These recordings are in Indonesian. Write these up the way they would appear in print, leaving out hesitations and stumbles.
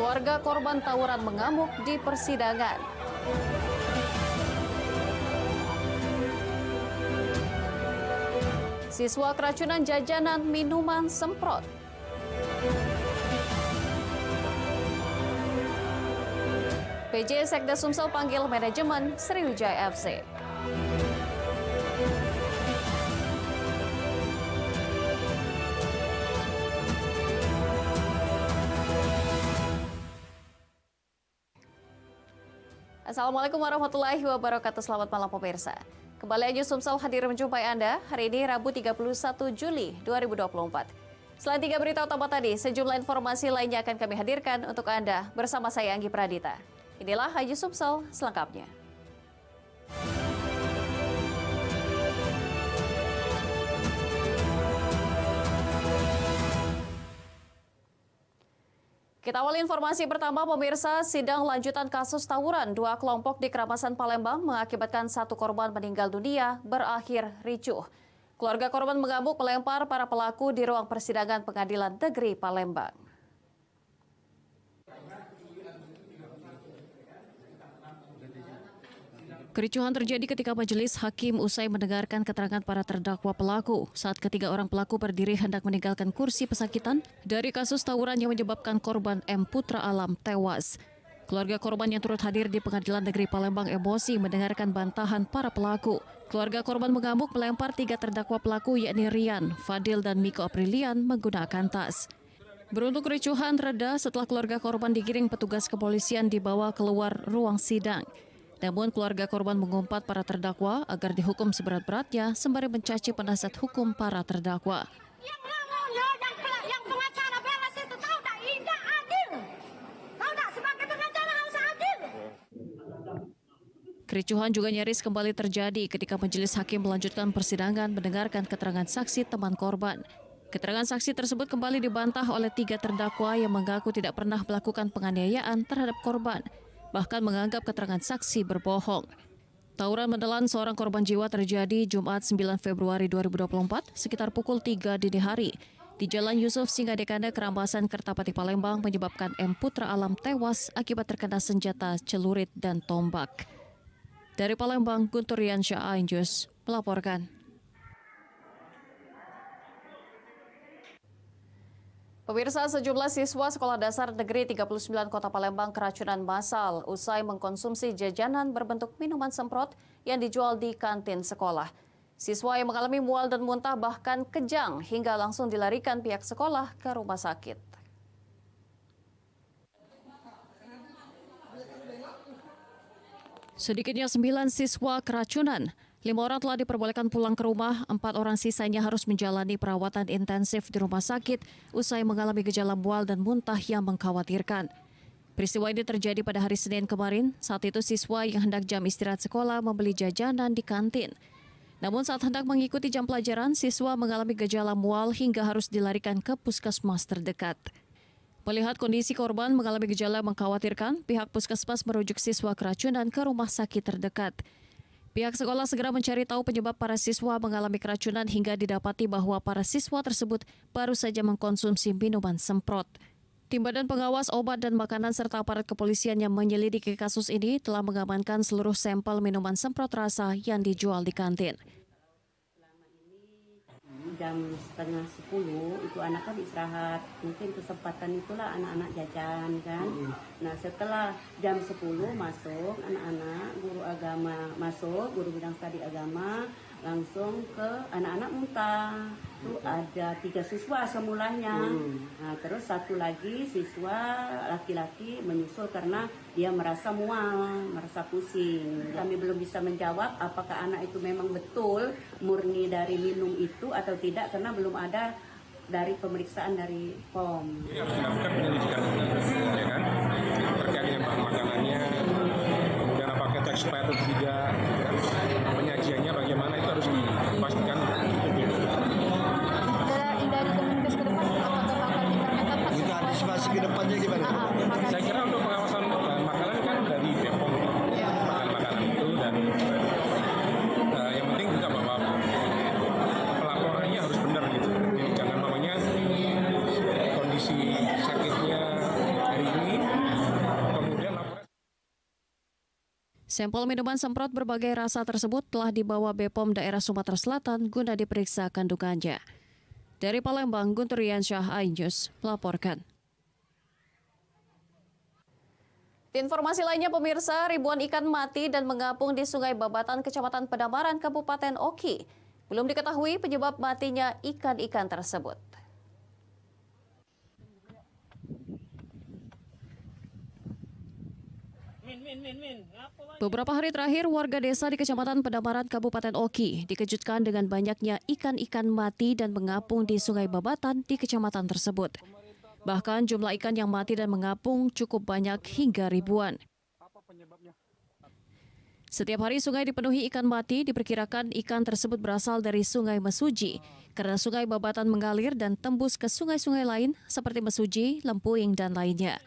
Keluarga korban tawuran mengamuk di persidangan. Siswa keracunan jajanan minuman semprot. PJ Sekda Sumsel panggil manajemen Sriwijaya FC. Assalamualaikum warahmatullahi wabarakatuh. Selamat malam pemirsa. Kembali News Sumsel hadir menjumpai Anda hari ini Rabu 31 Juli 2024. Selain 3 berita utama tadi, sejumlah informasi lainnya akan kami hadirkan untuk Anda bersama saya Anggi Pradita. Inilah News Sumsel selengkapnya. Kita awali informasi pertama, pemirsa. Sidang lanjutan kasus tawuran dua kelompok di Keramasan Palembang mengakibatkan satu korban meninggal dunia berakhir ricuh. Keluarga korban mengamuk melempar para pelaku di ruang persidangan Pengadilan Negeri Palembang. Kericuhan terjadi ketika majelis hakim usai mendengarkan keterangan para terdakwa pelaku saat ketiga orang pelaku berdiri hendak meninggalkan kursi pesakitan dari kasus tawuran yang menyebabkan korban M. Putra Alam tewas. Keluarga korban yang turut hadir di Pengadilan Negeri Palembang emosi mendengarkan bantahan para pelaku. Keluarga korban mengamuk melempar tiga terdakwa pelaku yakni Rian, Fadil, dan Miko Aprilian menggunakan tas. Beruntung kericuhan reda setelah keluarga korban digiring petugas kepolisian dibawa keluar ruang sidang. Namun keluarga korban mengumpat para terdakwa agar dihukum seberat-beratnya sembari mencaci penasihat hukum para terdakwa. Yang pengacara belas itu tahu tak tidak adil. Tahu tak sebagai pengacara harus adil. Kericuhan juga nyaris kembali terjadi ketika majelis hakim melanjutkan persidangan mendengarkan keterangan saksi teman korban. Keterangan saksi tersebut kembali dibantah oleh tiga terdakwa yang mengaku tidak pernah melakukan penganiayaan terhadap korban, bahkan menganggap keterangan saksi berbohong. Tawuran menelan seorang korban jiwa terjadi Jumat 9 Februari 2024 sekitar pukul 3 dini hari di Jalan Yusuf Singadekana, Keramasan Kertapati, Palembang, menyebabkan M. Putra Alam tewas akibat terkena senjata celurit dan tombak. Dari Palembang, Guntur Riansyah, News melaporkan. Pemirsa, sejumlah siswa Sekolah Dasar Negeri 39 Kota Palembang keracunan massal usai mengkonsumsi jajanan berbentuk minuman semprot yang dijual di kantin sekolah. Siswa yang mengalami mual dan muntah bahkan kejang hingga langsung dilarikan pihak sekolah ke rumah sakit. Sedikitnya 9 siswa keracunan. 5 orang telah diperbolehkan pulang ke rumah, 4 orang sisanya harus menjalani perawatan intensif di rumah sakit usai mengalami gejala mual dan muntah yang mengkhawatirkan. Peristiwa ini terjadi pada hari Senin kemarin. Saat itu siswa yang hendak jam istirahat sekolah membeli jajanan di kantin. Namun saat hendak mengikuti jam pelajaran, siswa mengalami gejala mual hingga harus dilarikan ke puskesmas terdekat. Melihat kondisi korban mengalami gejala mengkhawatirkan, pihak puskesmas merujuk siswa keracunan ke rumah sakit terdekat. Pihak sekolah segera mencari tahu penyebab para siswa mengalami keracunan hingga didapati bahwa para siswa tersebut baru saja mengkonsumsi minuman semprot. Tim Badan Pengawas Obat dan Makanan serta aparat kepolisian yang menyelidiki kasus ini telah mengamankan seluruh sampel minuman semprot rasa yang dijual di kantin. Jam setengah 10 itu anak kan istirahat, mungkin kesempatan itulah anak-anak jajan kan. Nah setelah jam 10 masuk anak-anak guru agama masuk, guru bidang studi agama langsung ke anak-anak muntah. Itu ada 3 siswa semulanya. Nah, terus satu lagi siswa laki-laki menyusul karena dia merasa mual, merasa pusing. Kami belum bisa menjawab apakah anak itu memang betul murni dari minum itu atau tidak karena belum ada dari pemeriksaan dari POM. Harus dilakukan penyelidikan, ya kan? Terkait dengan bahan makanannya, kemudian apakah itu expired atau tidak, penyajiannya bagaimana itu harus dipastikan. Dari Kemenkes ke depan apakah akan diperketat Untuk antisipasi ke depannya gimana? Saya kira untuk pengawasan bahan makanan kan dari BPOM, bahan makanan itu, dan yang penting juga bahwa pelaporannya harus benar gitu. Jadi jangan namanya kondisi sakitnya hari ini Sampel minuman semprot berbagai rasa tersebut telah dibawa BPOM daerah Sumatera Selatan guna diperiksa kandungannya. Dari Palembang, Guntur Riansyah, iNews melaporkan. Di informasi lainnya pemirsa, ribuan ikan mati dan mengapung di Sungai Babatan, Kecamatan Pedamaran, Kabupaten Oki. Belum diketahui penyebab matinya ikan-ikan tersebut. Beberapa hari terakhir, warga desa di Kecamatan Pedamaran, Kabupaten Oki dikejutkan dengan banyaknya ikan-ikan mati dan mengapung di Sungai Babatan di kecamatan tersebut. Bahkan jumlah ikan yang mati dan mengapung cukup banyak hingga ribuan. Setiap hari sungai dipenuhi ikan mati, diperkirakan ikan tersebut berasal dari Sungai Mesuji karena Sungai Babatan mengalir dan tembus ke sungai-sungai lain seperti Mesuji, Lempuing, dan lainnya.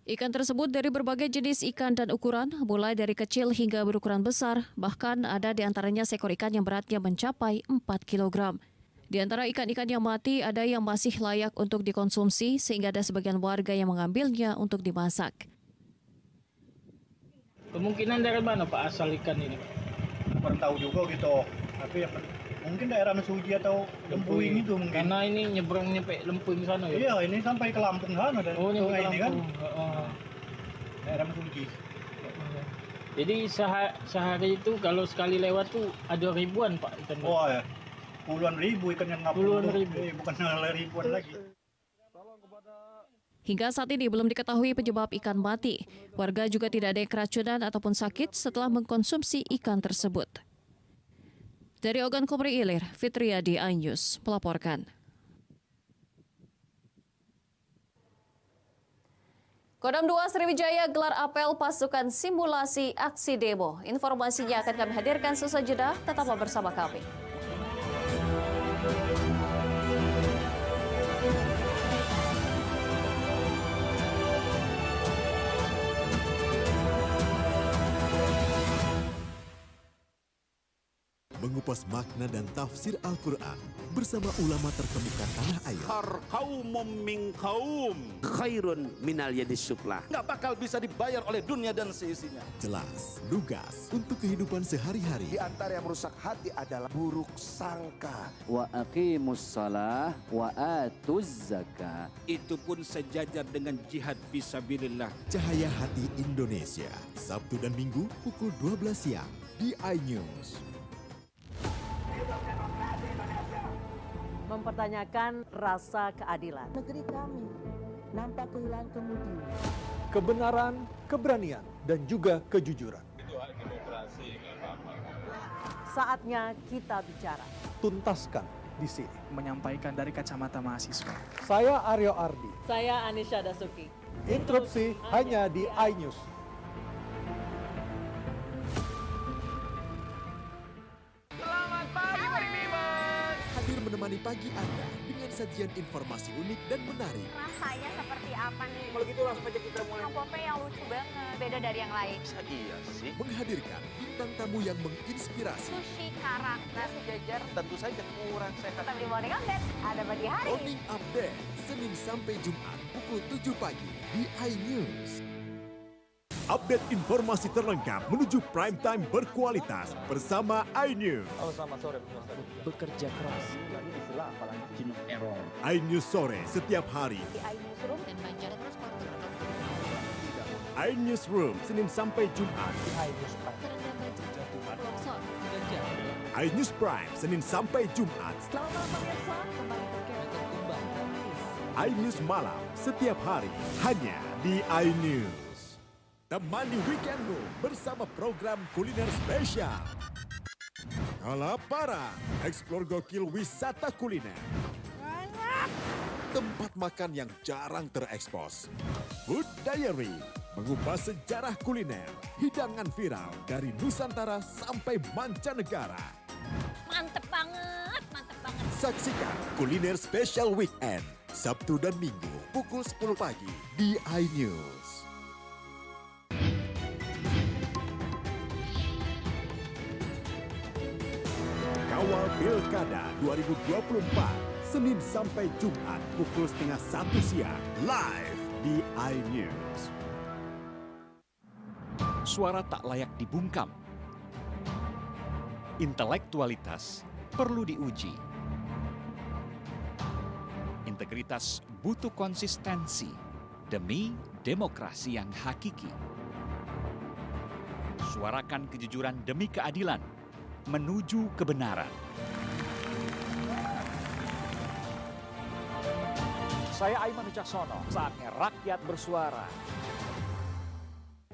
Ikan tersebut dari berbagai jenis ikan dan ukuran, mulai dari kecil hingga berukuran besar, bahkan ada di antaranya seekor ikan yang beratnya mencapai 4 kg. Di antara ikan-ikan yang mati, ada yang masih layak untuk dikonsumsi, sehingga ada sebagian warga yang mengambilnya untuk dimasak. Kemungkinan dari mana Pak asal ikan ini? Kurang tahu juga gitu. Tapi ya, mungkin daerah Mesuji atau Lempuing itu mungkin. Karena ini nyebrang nyampe Lempuing sana ya? Iya, ini sampai ke Lampung sana dan sungai ini kan. Daerah Mesuji. Jadi sehari itu kalau sekali lewat tuh ada ribuan Pak ikan. Oh ya, puluhan ribu ikan yang ngapung. Puluhan ribu. Bukan ribuan lagi. Hingga saat ini belum diketahui penyebab ikan mati. Warga juga tidak ada yang keracunan ataupun sakit setelah mengkonsumsi ikan tersebut. Dari Ogan Komering Ilir, Fitriadi, iNews melaporkan. Kodam 2 Sriwijaya gelar apel pasukan simulasi aksi demo. Informasinya akan kami hadirkan sesaat jeda, tetaplah bersama kami. Mengupas makna dan tafsir Al-Quran bersama ulama terkemuka tanah air. Kaumum min kaum khairun minal yadis suflah. Nggak bakal bisa dibayar oleh dunia dan seisinya. Jelas, lugas untuk kehidupan sehari-hari. Di antara yang merusak hati adalah buruk sangka. Wa aqimus shalah wa atuz zakah. Itu pun sejajar dengan jihad fisabilillah. Cahaya Hati Indonesia, Sabtu dan Minggu pukul 12 siang di iNews. Mempertanyakan rasa keadilan. Negeri kami nampak kehilangan kemudi. Kebenaran, keberanian, dan juga kejujuran. Itu hak demokrasi, nggak apa-apa. Saatnya kita bicara. Tuntaskan di sini. Menyampaikan dari kacamata mahasiswa. Saya Aryo Ardi. Saya Anisha Dasuki. Interupsi hanya di iNews. Hadir menemani pagi Anda dengan sajian informasi unik dan menarik. Rasanya seperti apa nih? Kalau gitu langsung aja kita mulai. Pope yang lucu banget, beda dari yang lain. Iya sih. Menghadirkan bintang tamu yang menginspirasi. Sushi karak, nasi jajar, Tentu saja kurang sehat. tetap di Morning Update. Ada pagi hari. Morning Update, Senin sampai Jumat pukul 7 pagi di iNews. Update informasi terlengkap menuju prime time berkualitas bersama iNews. Selamat sore. Bekerja keras. iNews sore setiap hari. Di iNewsroom dan Banjar terus iNewsroom Senin sampai Jumat. iNews Prime Senin sampai Jumat. Selamat malam pemirsa, kembali iNews malam setiap hari hanya di iNews. Temani weekendmu bersama program kuliner spesial. Kalaparan, eksplor gokil wisata kuliner. Tempat makan yang jarang terekspos. Food Diary, mengupas sejarah kuliner, hidangan viral dari Nusantara sampai mancanegara. Mantep banget, mantep banget. Saksikan kuliner spesial weekend, Sabtu dan Minggu pukul 10 pagi di iNews. Kawal Pilkada 2024, Senin sampai Jumat pukul 12:30 siang, live di iNews. suara tak layak dibungkam. Intelektualitas perlu diuji. Integritas butuh konsistensi demi demokrasi yang hakiki. Suarakan kejujuran demi keadilan menuju kebenaran. Saya Aiman Wicaksono, saatnya rakyat bersuara.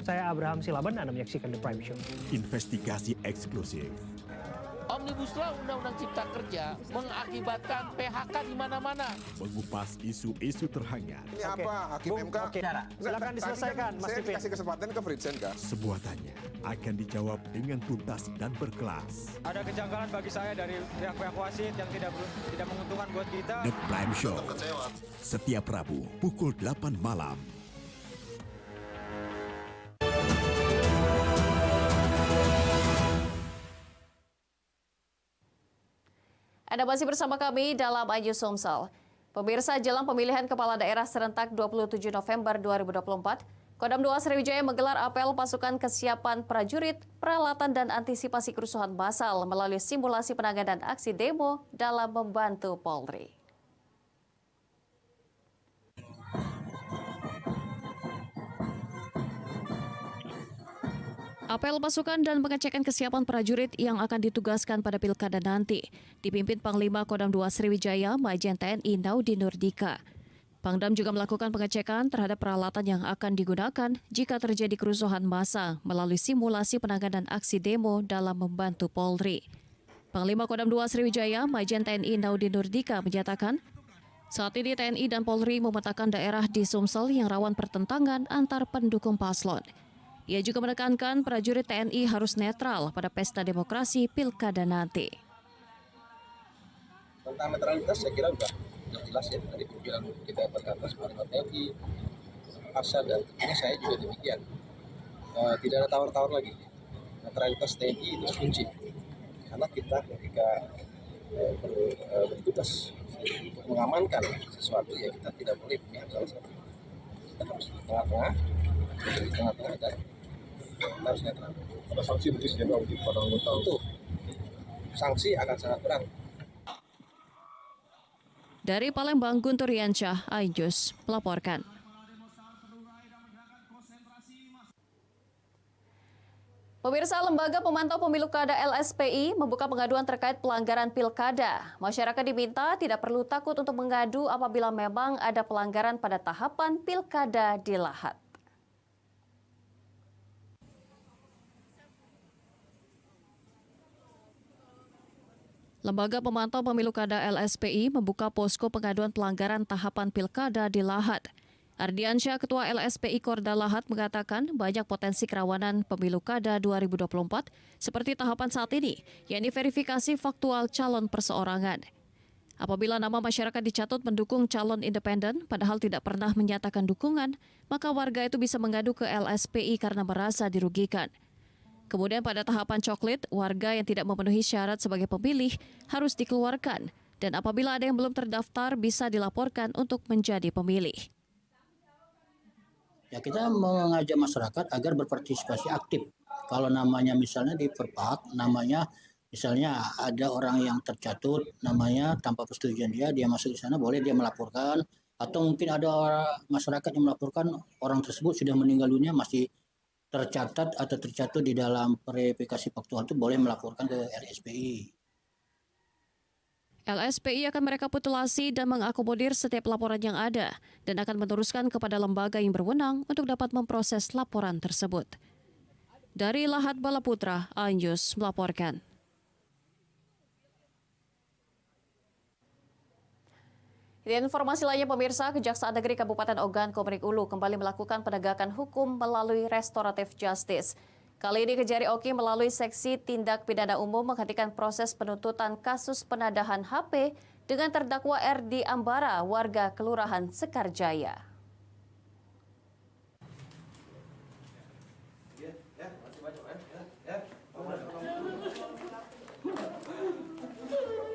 Saya Abraham Silaban, Anda menyaksikan The Prime Show. Investigasi eksklusif. Omnibus Law Undang-Undang Cipta Kerja mengakibatkan PHK di mana-mana. Mengupas isu-isu terhangat. Ini apa? Hakim MK? Silakan diselesaikan, Mas Pipin. Saya kasih kesempatan ke Fritsen, Kak. Semua tanya akan dijawab dengan tuntas dan berkelas. Ada kejanggalan bagi saya dari pihak-pihak wasit yang tidak menguntungkan buat kita. The Prime Show. Setiap Rabu pukul 8 malam. Anda masih bersama kami dalam Aju Somsel. Pemirsa, jelang pemilihan kepala daerah serentak 27 November 2024, Kodam 2 Sriwijaya menggelar apel pasukan kesiapan prajurit, peralatan dan antisipasi kerusuhan massal melalui simulasi penanganan aksi demo dalam membantu Polri. Apel pasukan dan pengecekan kesiapan prajurit yang akan ditugaskan pada pilkada nanti dipimpin Panglima Kodam 2 Sriwijaya Majen TNI Naudi Nurdika. Pangdam juga melakukan pengecekan terhadap peralatan yang akan digunakan jika terjadi kerusuhan massa melalui simulasi penanganan aksi demo dalam membantu Polri. Panglima Kodam 2 Sriwijaya Majen TNI Naudi Nurdika menyatakan, saat ini TNI dan Polri memetakan daerah di Sumsel yang rawan pertentangan antar pendukung paslon. Ia juga menekankan prajurit TNI harus netral pada pesta demokrasi pilkada nanti. Tentang netralitas saya kira sudah jelas ya dari pimpinan kita berkata Panglima TNI, Pasha dan tentunya saya juga demikian. Tidak ada tawar-tawar lagi. Netralitas TNI itu kunci. Karena kita ketika bertugas untuk mengamankan sesuatu ya kita tidak boleh punya salah satu. Kita harus di tengah-tengah dan harus netral. Ada sanksi begitu ya pada anggota. Itu sanksi akan sangat berat. Dari Palembang, Guntur Riansyah, iNews melaporkan. Pemirsa, Lembaga Pemantau Pemilu Kada LSPI membuka pengaduan terkait pelanggaran pilkada. Masyarakat diminta tidak perlu takut untuk mengadu apabila memang ada pelanggaran pada tahapan pilkada di Lahat. Lembaga Pemantau Pemilu Kada LSPI membuka posko pengaduan pelanggaran tahapan pilkada di Lahat. Ardiansyah, Ketua LSPI Korda Lahat, mengatakan banyak potensi kerawanan pemilu kada 2024 seperti tahapan saat ini, yakni verifikasi faktual calon perseorangan. Apabila nama masyarakat dicatut mendukung calon independen padahal tidak pernah menyatakan dukungan, maka warga itu bisa mengadu ke LSPI karena merasa dirugikan. Kemudian pada tahapan coklit, warga yang tidak memenuhi syarat sebagai pemilih harus dikeluarkan dan apabila ada yang belum terdaftar bisa dilaporkan untuk menjadi pemilih. Ya, kita mengajak masyarakat agar berpartisipasi aktif. Kalau namanya misalnya di Perpak, namanya misalnya ada orang yang tercatut, namanya tanpa persetujuan dia masuk di sana, boleh dia melaporkan. Atau mungkin ada masyarakat yang melaporkan orang tersebut sudah meninggal dunia, masih tercatat atau tercatut di dalam verifikasi faktual itu boleh melaporkan ke LSPI. LSPI akan merekapitulasi dan mengakomodir setiap laporan yang ada dan akan meneruskan kepada lembaga yang berwenang untuk dapat memproses laporan tersebut. Dari Lahat Balaputra, iNews melaporkan. Di informasi lainnya, pemirsa, Kejaksaan Negeri Kabupaten Ogan Komering Ulu kembali melakukan penegakan hukum melalui restoratif justice. Kali ini Kejari Oki melalui Seksi Tindak Pidana Umum menghentikan proses penuntutan kasus penadahan HP dengan terdakwa RD Ambara, warga Kelurahan Sekarjaya.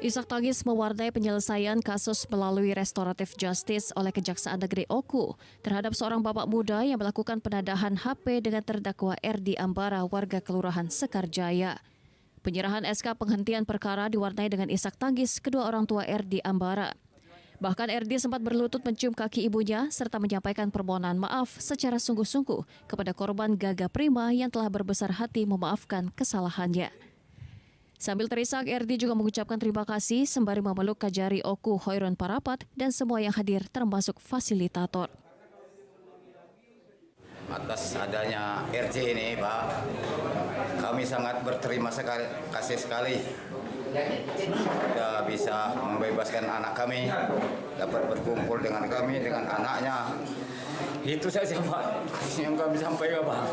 Isak tangis mewarnai penyelesaian kasus melalui restoratif justice oleh Kejaksaan Negeri Oku terhadap seorang bapak muda yang melakukan penadahan HP dengan terdakwa RD Ambara warga Kelurahan Sekarjaya. Penyerahan SK penghentian perkara diwarnai dengan isak tangis kedua orang tua RD Ambara. Bahkan RD sempat berlutut mencium kaki ibunya serta menyampaikan permohonan maaf secara sungguh-sungguh kepada korban Gaga Prima yang telah berbesar hati memaafkan kesalahannya. Sambil terisak, RD juga mengucapkan terima kasih sembari memeluk Kajari Oku Hoirun Parapat dan semua yang hadir termasuk fasilitator. Atas adanya RJ ini, Pak, kami sangat berterima kasih sekali. Sudah bisa membebaskan anak kami, dapat berkumpul dengan kami, dengan anaknya. Itu saja, Pak, yang kami sampaikan, Pak.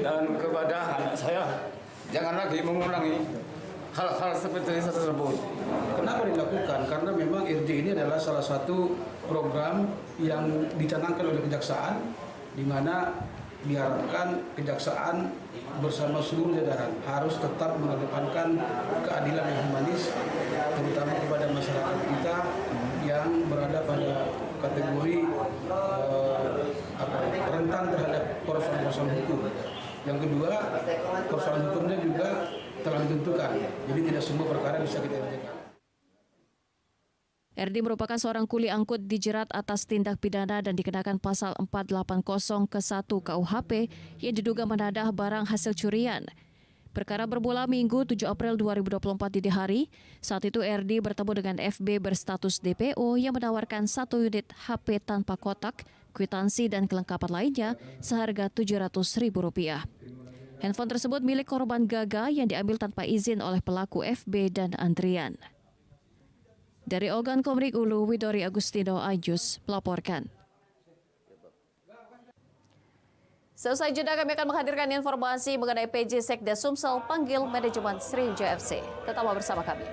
Dan kepada anak saya, jangan lagi mengulangi hal-hal seperti tersebut. Kenapa dilakukan? Karena memang RJ ini adalah salah satu program yang dicanangkan oleh Kejaksaan, di mana diharapkan Kejaksaan bersama seluruh jajaran harus tetap mengedepankan keadilan yang humanis, terutama kepada masyarakat kita yang berada pada kategori rentan terhadap persoalan hukum. Yang kedua, persoalan hukumnya juga telah ditentukan, jadi tidak semua perkara bisa kita hentikan. RD merupakan seorang kuli angkut dijerat atas tindak pidana dan dikenakan pasal 480 ke 1 KUHP yang diduga menadah barang hasil curian. Perkara bermula Minggu 7 April 2024 dini hari. Saat itu RD bertemu dengan FB berstatus DPO yang menawarkan 1 unit HP tanpa kotak, kwitansi dan kelengkapan lainnya seharga Rp700.000. Handphone tersebut milik korban Gaga yang diambil tanpa izin oleh pelaku FB dan Andrian. Dari Ogan Komering Ulu, Widori Agustino Ajus melaporkan. Selesai jeda, kami akan menghadirkan informasi mengenai PJ Sekda Sumsel panggil manajemen Sriwijaya FC. Tetaplah bersama kami.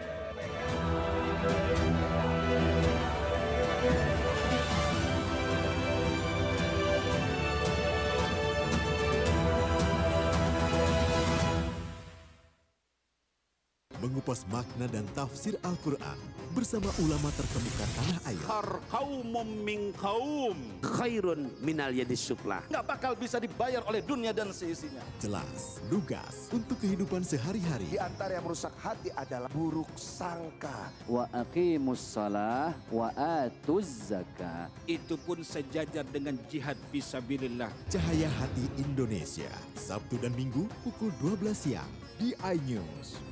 Mengupas makna dan tafsir Al-Quran bersama ulama terkemuka tanah air. Kaum min kaum khairun minal yadis syuklah. Nggak bakal bisa dibayar oleh dunia dan seisinya. Jelas, lugas untuk kehidupan sehari-hari. Di antara yang merusak hati adalah buruk sangka. Wa aqimus shalah wa atuz zakah. Itu pun sejajar dengan jihad fisabilillah. Cahaya Hati Indonesia, Sabtu dan Minggu pukul 12 siang di iNews.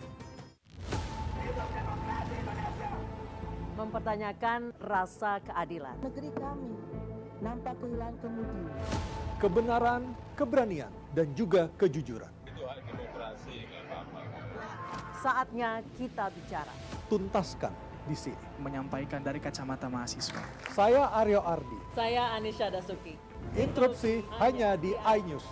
Mempertanyakan rasa keadilan. Negeri kami nampak kehilangan kemudi. Kebenaran, keberanian, dan juga kejujuran. Itu hak demokrasi, nggak apa-apa. Saatnya kita bicara. Tuntaskan di sini. Menyampaikan dari kacamata mahasiswa. Saya Aryo Ardi. Saya Anisha Dasuki. Interupsi hanya di iNews.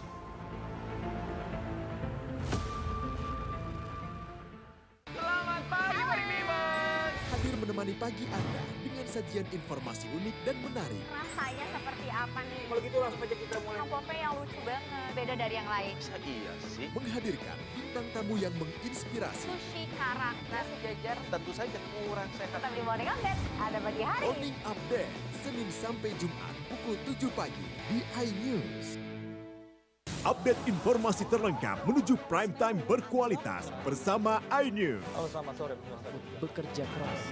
Menemani pagi Anda dengan sajian informasi unik dan menarik. Rasanya seperti apa nih? Kalau gitu langsung aja kita mulai. Pope yang lucu banget, beda dari yang lain. Iya sih. Menghadirkan bintang tamu yang menginspirasi. Sushi kara, nasi jajar. Tentu saja kurang sehat. Tetap di Morning Update, ada pagi hari. Morning Update, Senin sampai Jumat pukul 7 pagi di iNews. Update informasi terlengkap menuju prime time berkualitas bersama iNews. Halo, selamat sore. Bekerja keras.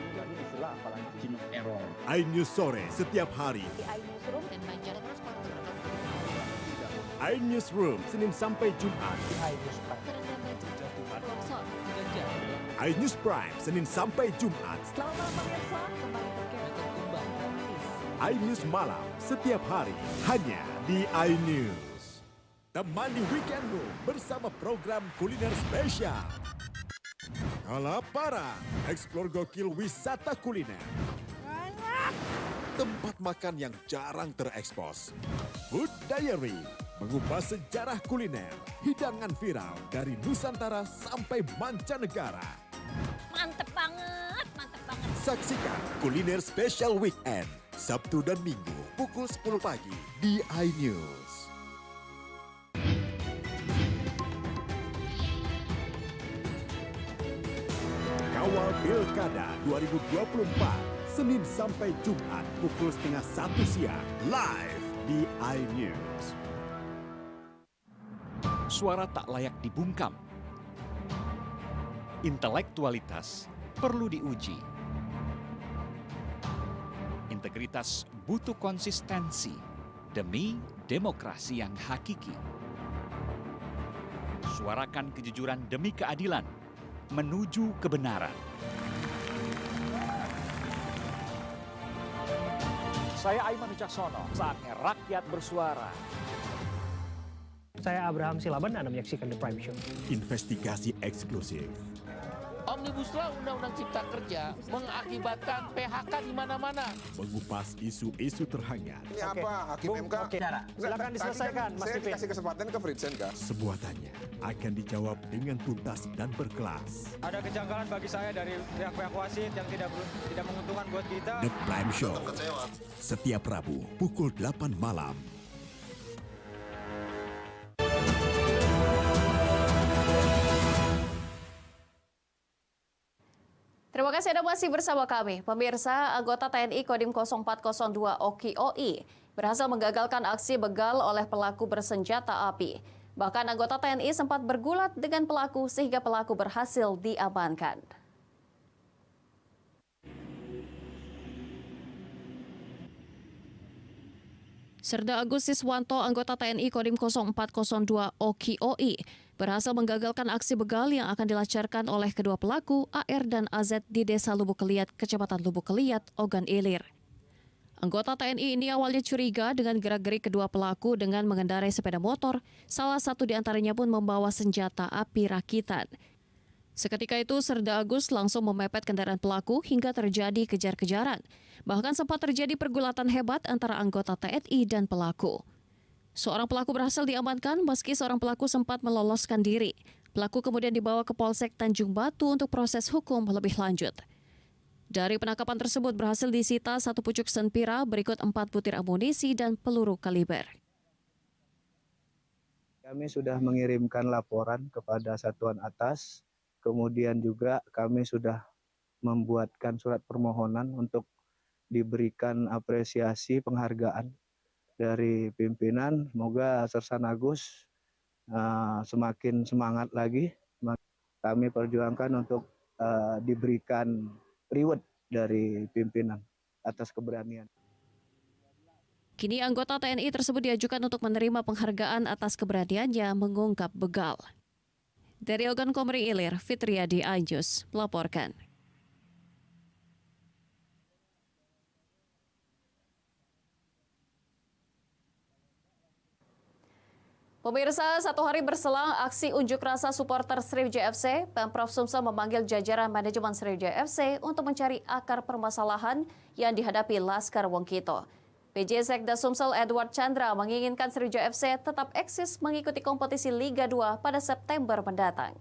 iNews sore setiap hari. Di iNewsroom dan Banjar terus iNewsroom Senin sampai Jumat. iNews Prime Senin sampai Jumat. Selamat malam pemirsa, kembali berkembang gratis. iNews malam setiap hari hanya di iNews. Temani weekendmu bersama program kuliner spesial. Kalaparan, eksplor gokil wisata kuliner. Tempat makan yang jarang terekspos. Food Diary, mengupas sejarah kuliner, hidangan viral dari Nusantara sampai mancanegara. Mantep banget, mantep banget. Saksikan Kuliner Spesial Weekend, Sabtu dan Minggu pukul 10 pagi di iNews. Kawal Pilkada 2024, Senin sampai Jumat pukul 12:30 siang, live di iNews. Suara tak layak dibungkam. Intelektualitas perlu diuji. Integritas butuh konsistensi demi demokrasi yang hakiki. Suarakan kejujuran demi keadilan menuju kebenaran. Saya Aiman Wicaksono, saatnya rakyat bersuara. Saya Abraham Silaban, Anda menyaksikan The Prime Show. Investigasi eksklusif. Omnibus Law Undang-Undang Cipta Kerja mengakibatkan PHK di mana-mana. Mengupas isu-isu terhangat. Ini apa? Hakim MK? Silakan diselesaikan, Mas Saya Pipin. dikasih kesempatan ke Fritzenka. Semua tanya akan dijawab dengan tuntas dan berkelas. Ada kejanggalan bagi saya dari pihak-pihak wasit yang tidak menguntungkan buat kita. The Prime Show. Setiap Rabu pukul 8 malam. Terima kasih Anda masih bersama kami. Pemirsa, anggota TNI Kodim 0402 OKI berhasil menggagalkan aksi begal oleh pelaku bersenjata api. Bahkan anggota TNI sempat bergulat dengan pelaku sehingga pelaku berhasil diamankan. Serda Agus Siswanto, anggota TNI Kodim 0402 OKI, berhasil menggagalkan aksi begal yang akan dilancarkan oleh kedua pelaku, AR dan AZ di Desa Lubuk Keliat, Kecamatan Lubuk Keliat, Ogan Ilir. Anggota TNI ini awalnya curiga dengan gerak-gerik kedua pelaku dengan mengendarai sepeda motor, salah satu di antaranya pun membawa senjata api rakitan. Seketika itu, Serda Agus langsung memepet kendaraan pelaku hingga terjadi kejar-kejaran. Bahkan sempat terjadi pergulatan hebat antara anggota TNI dan pelaku. Seorang pelaku berhasil diamankan meski seorang pelaku sempat meloloskan diri. Pelaku kemudian dibawa ke Polsek Tanjung Batu untuk proses hukum lebih lanjut. Dari penangkapan tersebut berhasil disita 1 pucuk senpira berikut 4 butir amunisi dan peluru kaliber. Kami sudah mengirimkan laporan kepada satuan atas, kemudian juga kami sudah membuatkan surat permohonan untuk diberikan apresiasi penghargaan dari pimpinan. Semoga Sersan Agus semakin semangat lagi. Kami perjuangkan untuk diberikan reward dari pimpinan atas keberanian. Kini anggota TNI tersebut diajukan untuk menerima penghargaan atas keberaniannya mengungkap begal. Dari Ogan Komering Ilir, Fitriadi iNews melaporkan. Pemirsa, 1 hari berselang aksi unjuk rasa supporter Sriwijaya FC, Pemprov Sumsel memanggil jajaran manajemen Sriwijaya FC untuk mencari akar permasalahan yang dihadapi Laskar Wongkito. PJ Sekda Sumsel Edward Chandra menginginkan Sriwijaya FC tetap eksis mengikuti kompetisi Liga 2 pada September mendatang.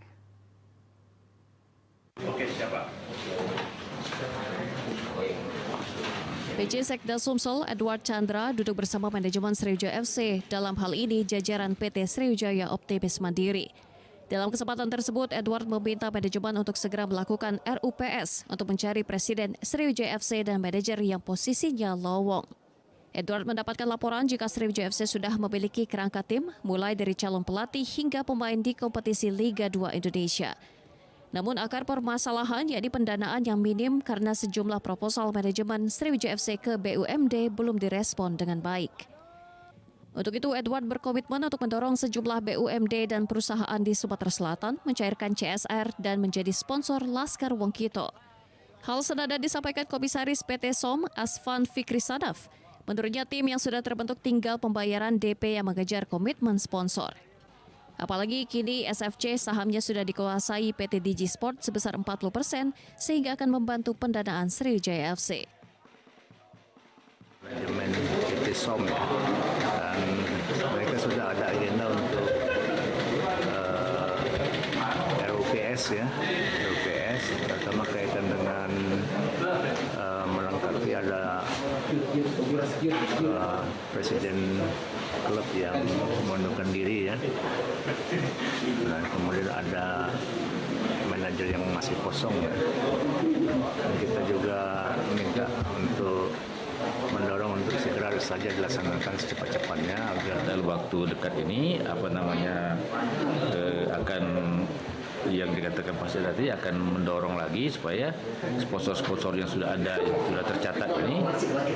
Oke, siapa? PJ Sekda Sumsel Edward Chandra duduk bersama manajemen Sriwijaya FC, dalam hal ini jajaran PT Sriwijaya Optimis Mandiri. Dalam kesempatan tersebut, Edward meminta manajemen untuk segera melakukan RUPS untuk mencari presiden Sriwijaya FC dan manajer yang posisinya lowong. Edward mendapatkan laporan jika Sriwijaya FC sudah memiliki kerangka tim, mulai dari calon pelatih hingga pemain di kompetisi Liga 2 Indonesia. Namun akar permasalahan yakni pendanaan yang minim karena sejumlah proposal manajemen Sriwijaya FC ke BUMD belum direspon dengan baik. Untuk itu, Edward berkomitmen untuk mendorong sejumlah BUMD dan perusahaan di Sumatera Selatan mencairkan CSR dan menjadi sponsor Laskar Wongkito. Hal senada disampaikan Komisaris PT SOM Asfan Fikri Sadaf. Menurutnya tim yang sudah terbentuk tinggal pembayaran DP yang mengejar komitmen sponsor. Apalagi kini SFC sahamnya sudah dikuasai PT Digi Sport sebesar 40% sehingga akan membantu pendanaan Sriwijaya FC. Manajemen PT SOM dan mereka sudah ada agenda untuk RUPS ya, RUPS terutama kaitan dengan melengkapi ada presiden klub yang mengundurkan diri ya, dan kemudian ada manajer yang masih kosong ya. Kita juga minta untuk mendorong untuk segera saja dilaksanakan secepat-cepatnya agar dalam waktu dekat ini akan yang dikatakan Pak Sel tadi akan mendorong lagi supaya sponsor-sponsor yang sudah ada, yang sudah tercatat ini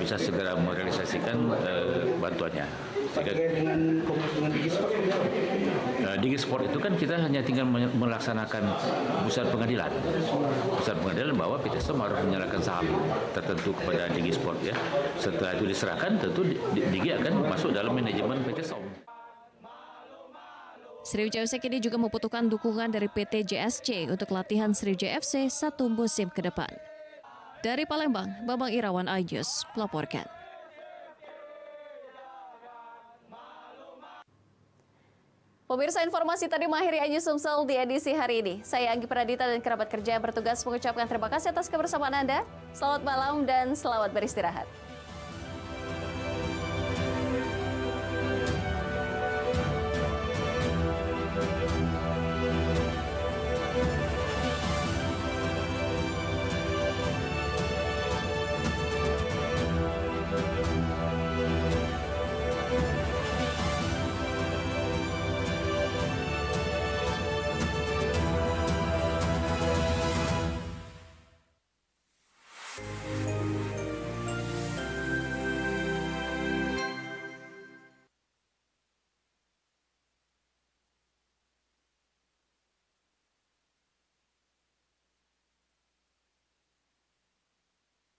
bisa segera merealisasikan bantuannya. Dengan komitmen Digisport? Digisport itu kan kita hanya tinggal melaksanakan putusan pengadilan. Putusan pengadilan bahwa PT SOM harus menyerahkan saham tertentu kepada Digisport ya. Setelah itu diserahkan, tentu Digi akan masuk dalam manajemen PT SOM. Sriwijaya FC kini juga membutuhkan dukungan dari PT JSC untuk latihan Sriwijaya FC 1 musim ke depan. Dari Palembang, Bambang Irawan, iNews melaporkan. Pemirsa, informasi tadi mengakhiri iNews Sumsel di edisi hari ini. Saya Anggi Pradita dan kerabat kerja yang bertugas mengucapkan terima kasih atas kebersamaan Anda. Selamat malam dan selamat beristirahat.